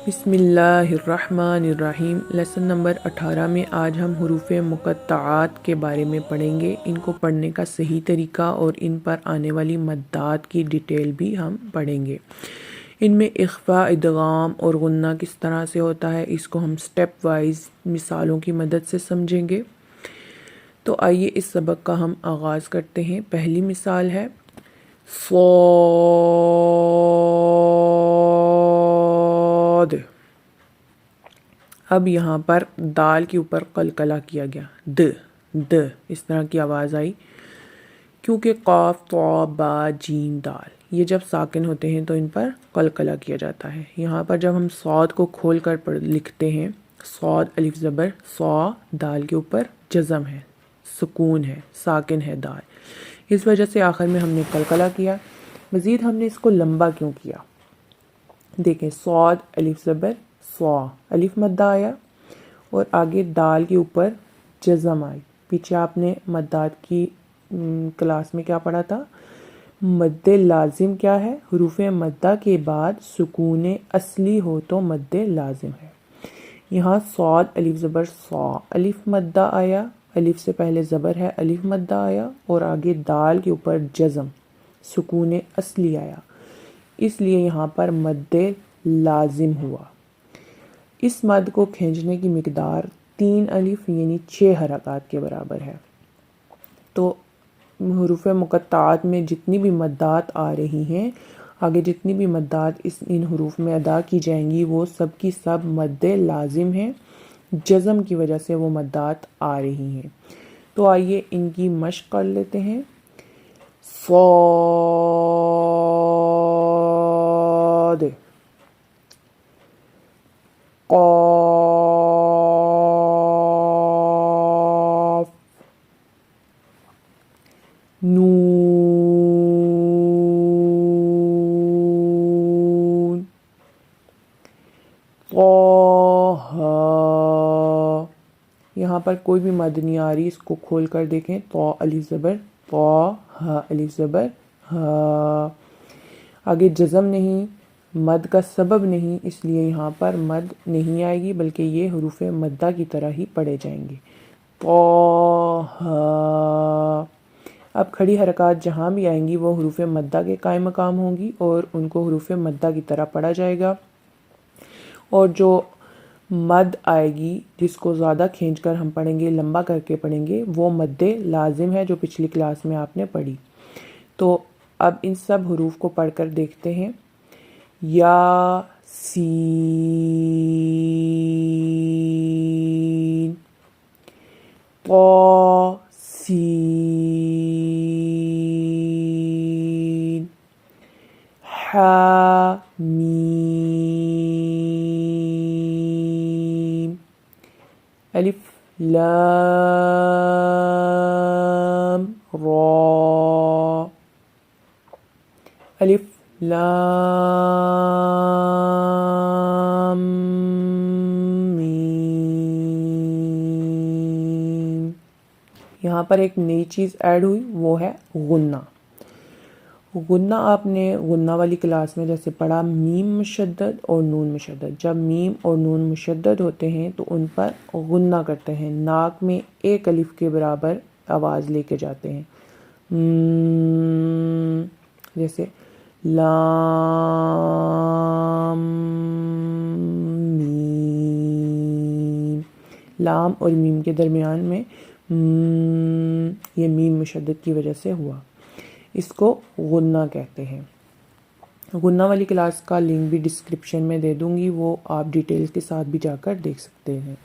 بسم اللہ الرحمن الرحیم۔ لیسن نمبر 18 میں آج ہم حروف مقطعات کے بارے میں پڑھیں گے۔ ان کو پڑھنے کا صحیح طریقہ اور ان پر آنے والی مدات کی ڈیٹیل بھی ہم پڑھیں گے۔ ان میں اخفاء، ادغام اور غنہ کس طرح سے ہوتا ہے، اس کو ہم سٹیپ وائز مثالوں کی مدد سے سمجھیں گے۔ تو آئیے اس سبق کا ہم آغاز کرتے ہیں۔ پہلی مثال ہے صاد۔ اب یہاں پر دال کے اوپر قلقلہ کیا گیا، د اس طرح کی آواز آئی، کیونکہ قاف، طا، با، جیم، دال یہ جب ساکن ہوتے ہیں تو ان پر قلقلہ کیا جاتا ہے۔ یہاں پر جب ہم صاد کو کھول کر لکھتے ہیں، صاد الف زبر صا، دال کے اوپر جزم ہے، سکون ہے، ساکن ہے دال، اس وجہ سے آخر میں ہم نے قلقلہ کیا۔ مزید ہم نے اس کو لمبا کیوں کیا؟ دیکھیں، صاد الف زبر صا، الف مدہ آیا اور آگے دال کے اوپر جزم آئی۔ پیچھے آپ نے مدات کی کلاس میں کیا پڑھا تھا؟ مد لازم کیا ہے؟ حروف مدہ کے بعد سکون اصلی ہو تو مد لازم ہے۔ یہاں صاد الف زبر صا، الف مدہ آیا، الف سے پہلے زبر ہے، الف مدہ آیا اور آگے دال کے اوپر جزم، سکون اصلی آیا، اس لیے یہاں پر مد لازم ہوا۔ اس مد کو کھینچنے کی مقدار 3 الف یعنی 6 حرکات کے برابر ہے۔ تو حروف مقطعات میں جتنی بھی مدات آ رہی ہیں، آگے جتنی بھی مدات ان حروف میں ادا کی جائیں گی وہ سب کی سب مد لازم ہیں، جزم کی وجہ سے وہ مدات آ رہی ہیں۔ تو آئیے ان کی مشق کر لیتے ہیں۔ صاد، قاف، نون، طه۔ یہاں پر کوئی بھی مد نہیں آ رہی، اس کو کھول کر دیکھیں، طا الف زبر طا، ہا الف زبر ہا، آگے جزم نہیں، مد کا سبب نہیں، اس لیے یہاں پر مد نہیں آئے گی بلکہ یہ حروف مدہ کی طرح ہی پڑھے جائیں گے۔ طه۔ اب کھڑی حرکات جہاں بھی آئیں گی وہ حروف مدہ کے قائم مقام ہوں گی اور ان کو حروف مدہ کی طرح پڑھا جائے گا، اور جو مد آئے گی جس کو زیادہ کھینچ کر ہم پڑھیں گے، لمبا کر کے پڑھیں گے، وہ مد لازم ہے جو پچھلی کلاس میں آپ نے پڑھی۔ تو اب ان سب حروف کو پڑھ کر دیکھتے ہیں۔ یا سین، طا سین، حا میم، الف لام را، الف لام میم۔ یہاں پر ایک نئی چیز ایڈ ہوئی، وہ ہے غنہ۔ غنہ آپ نے غنہ والی کلاس میں جیسے پڑھا، میم مشدد اور نون مشدد، جب میم اور نون مشدد ہوتے ہیں تو ان پر غنہ کرتے ہیں، ناک میں ایک الف کے برابر آواز لے کے جاتے ہیں، جیسے لام میم، لام اور میم کے درمیان میں یہ میم مشدد کی وجہ سے ہوا، اس کو غنہ کہتے ہیں۔ غنہ والی کلاس کا لنک بھی ڈسکرپشن میں دے دوں گی، وہ آپ ڈیٹیلز کے ساتھ بھی جا کر دیکھ سکتے ہیں۔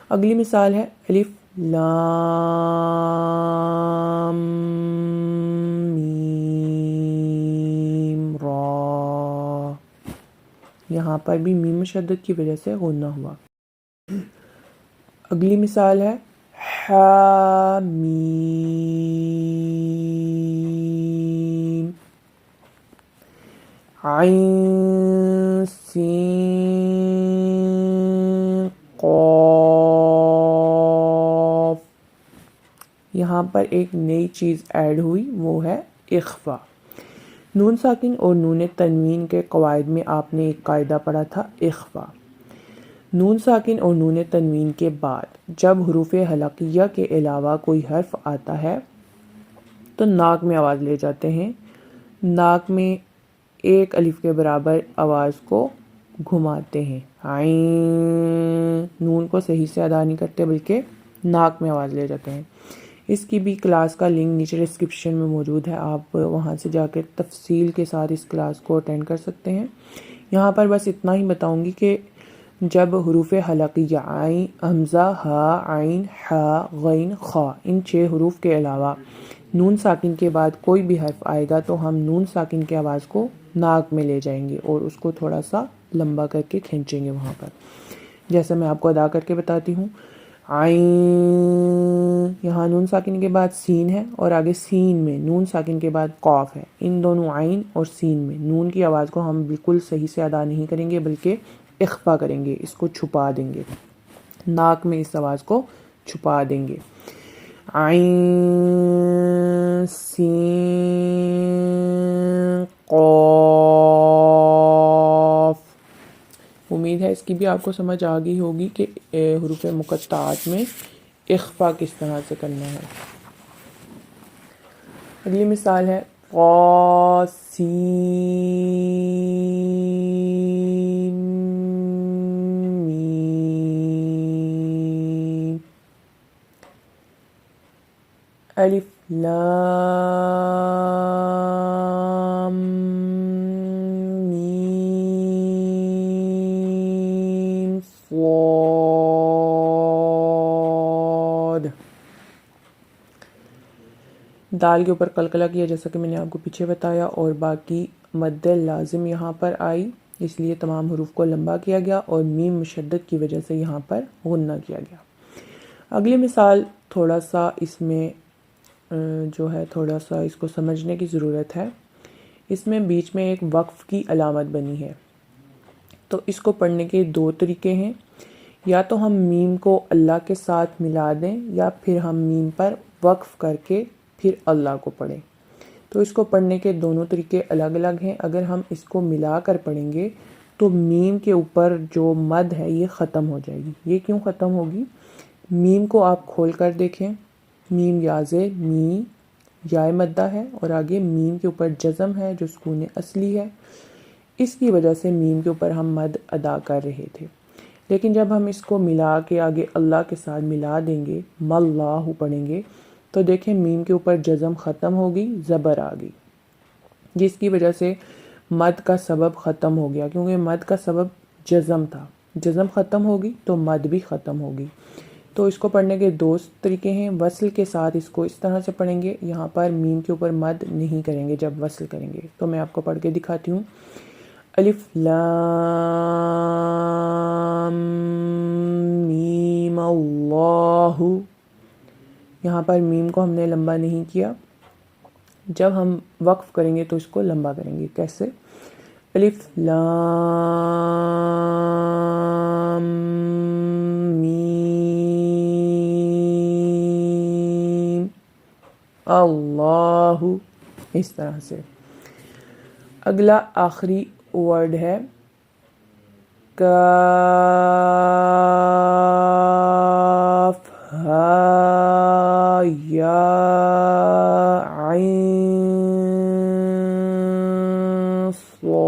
اگلی مثال ہے الف لام میم را، یہاں پر بھی میم مشدد کی وجہ سے غنہ ہوا۔ اگلی مثال ہے حا میم، عین سین قاف۔ یہاں پر ایک نئی چیز ایڈ ہوئی، وہ ہے اخفا۔ نون ساکن اور نون تنوین کے قواعد میں آپ نے ایک قاعدہ پڑھا تھا اخفا۔ نون ساکن اور نون تنوین کے بعد جب حروف حلقیہ کے علاوہ کوئی حرف آتا ہے تو ناک میں آواز لے جاتے ہیں، ناک میں ایک الف کے برابر آواز کو گھماتے ہیں، عین، نون کو صحیح سے ادا نہیں کرتے بلکہ ناک میں آواز لے جاتے ہیں۔ اس کی بھی کلاس کا لنک نیچے ڈسکرپشن میں موجود ہے، آپ وہاں سے جا کے تفصیل کے ساتھ اس کلاس کو اٹینڈ کر سکتے ہیں۔ یہاں پر بس اتنا ہی بتاؤں گی کہ جب حروف حلقیہ عین، حمزہ، ہا، عین، حا، غین، خا، ان 6 حروف کے علاوہ نون ساکن کے بعد کوئی بھی حرف آئے گا تو ہم نون ساکن کی آواز کو ناک میں لے جائیں گے اور اس کو تھوڑا سا لمبا کر کے کھینچیں گے وہاں پر، جیسے میں آپ کو ادا کر کے بتاتی ہوں۔ عین، یہاں نون ساکن کے بعد سین ہے اور آگے سین میں نون ساکن کے بعد قاف ہے، ان دونوں عین اور سین میں نون کی آواز کو ہم بالکل صحیح سے ادا نہیں کریں گے بلکہ اخفا کریں گے، اس کو چھپا دیں گے، ناک میں اس آواز کو چھپا دیں گے۔ عین سین قاف۔ امید ہے اس کی بھی آپ کو سمجھ آ گئی ہوگی کہ حروف مقطعات میں اخفا کس طرح سے کرنا ہے۔ اگلی مثال ہے قاسین میم، الف لام میم صاد۔ دال کے اوپر قلقلہ کیا جیسا کہ میں نے آپ کو پیچھے بتایا، اور باقی مد لازم یہاں پر آئی، اس لیے تمام حروف کو لمبا کیا گیا اور میم مشدد کی وجہ سے یہاں پر غنہ کیا گیا۔ اگلی مثال تھوڑا سا اس میں جو ہے تھوڑا سا اس کو سمجھنے کی ضرورت ہے۔ اس میں بیچ میں ایک وقف کی علامت بنی ہے، تو اس کو پڑھنے کے 2 طریقے ہیں، یا تو ہم میم کو اللہ کے ساتھ ملا دیں یا پھر ہم میم پر وقف کر کے پھر اللہ کو پڑھیں۔ تو اس کو پڑھنے کے دونوں طریقے الگ الگ ہیں۔ اگر ہم اس کو ملا کر پڑھیں گے تو میم کے اوپر جو مد ہے یہ ختم ہو جائے گی۔ یہ کیوں ختم ہوگی؟ میم کو آپ کھول کر دیکھیں، میم یازے می، یائے مدہ ہے اور آگے میم کے اوپر جزم ہے جو سکون اصلی ہے، اس کی وجہ سے میم کے اوپر ہم مد ادا کر رہے تھے۔ لیکن جب ہم اس کو ملا کے آگے اللہ کے ساتھ ملا دیں گے، مَاللَّہُ پڑھیں گے، تو دیکھیں میم کے اوپر جزم ختم ہوگی، زبر آ گئی، جس کی وجہ سے مد کا سبب ختم ہو گیا، کیونکہ مد کا سبب جزم تھا، جزم ختم ہوگی تو مد بھی ختم ہوگی۔ تو اس کو پڑھنے کے 2 طریقے ہیں۔ وصل کے ساتھ اس کو اس طرح سے پڑھیں گے، یہاں پر میم کے اوپر مد نہیں کریں گے جب وصل کریں گے۔ تو میں آپ کو پڑھ کے دکھاتی ہوں۔ الف لام میم اللہ، یہاں پر میم کو ہم نے لمبا نہیں کیا، جب ہم وقف کریں گے تو اس کو لمبا کریں گے۔ کیسے؟ الف لام میم اللہ، اس طرح سے۔ اگلا آخری ورڈ ہے کاف ہا یا عین صاد۔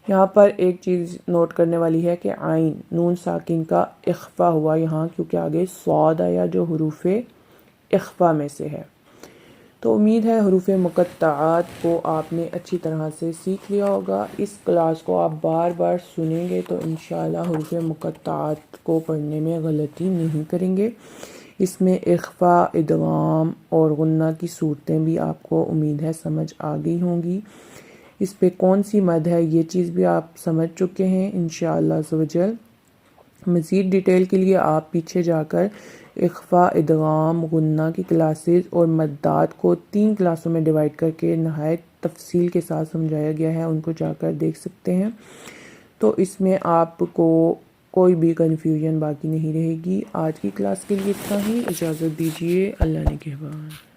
یہاں پر ایک چیز نوٹ کرنے والی ہے کہ عین نون ساکن کا اخفا ہوا یہاں، کیونکہ آگے صاد آیا جو حروف اخفا میں سے ہے۔ تو امید ہے حروف مقطعات کو آپ نے اچھی طرح سے سیکھ لیا ہوگا۔ اس کلاس کو آپ بار بار سنیں گے تو انشاءاللہ حروف مقطعات کو پڑھنے میں غلطی نہیں کریں گے۔ اس میں اخفا، ادغام اور غنہ کی صورتیں بھی آپ کو امید ہے سمجھ آ گئی ہوں گی۔ اس پہ کون سی مد ہے یہ چیز بھی آپ سمجھ چکے ہیں انشاءاللہ عز و جل۔ مزید ڈیٹیل کے لیے آپ پیچھے جا کر اخفا، ادغام، غنہ کی کلاسز اور مدات کو 3 کلاسوں میں ڈیوائڈ کر کے نہایت تفصیل کے ساتھ سمجھایا گیا ہے، ان کو جا کر دیکھ سکتے ہیں۔ تو اس میں آپ کو کوئی بھی کنفیوژن باقی نہیں رہے گی۔ آج کی کلاس کے لیے اتنا ہی، اجازت دیجیے، اللہ نگہبان۔